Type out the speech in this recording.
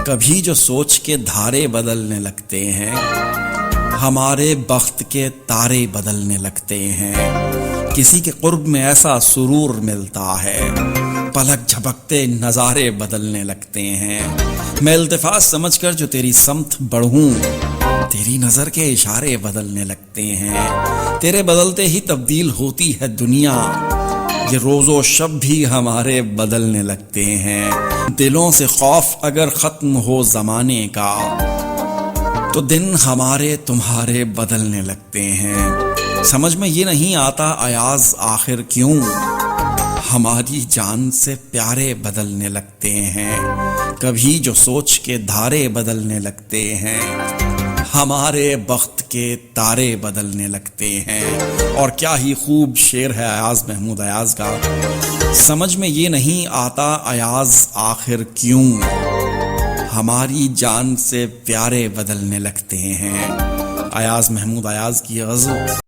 کبھی جو سوچ کے دھارے بدلنے لگتے ہیں، ہمارے بخت کے تارے بدلنے لگتے ہیں۔ کسی کے قرب میں ایسا سرور ملتا ہے، پلک جھپکتے نظارے بدلنے لگتے ہیں۔ میں التفات سمجھ کر جو تیری سمت بڑھوں، تیری نظر کے اشارے بدلنے لگتے ہیں۔ تیرے بدلتے ہی تبدیل ہوتی ہے دنیا، یہ روز و شب بھی ہمارے بدلنے لگتے ہیں۔ دلوں سے خوف اگر ختم ہو زمانے کا، تو دن ہمارے تمہارے بدلنے لگتے ہیں۔ سمجھ میں یہ نہیں آتا ایاز آخر کیوں، ہماری جان سے پیارے بدلنے لگتے ہیں۔ کبھی جو سوچ کے دھارے بدلنے لگتے ہیں، ہمارے بخت کے تارے بدلنے لگتے ہیں۔ اور کیا ہی خوب شعر ہے ایاز محمود ایاز کا۔ سمجھ میں یہ نہیں آتا ایاز آخر کیوں، ہماری جان سے پیارے بدلنے لگتے ہیں۔ ایاز محمود ایاز کی غزل۔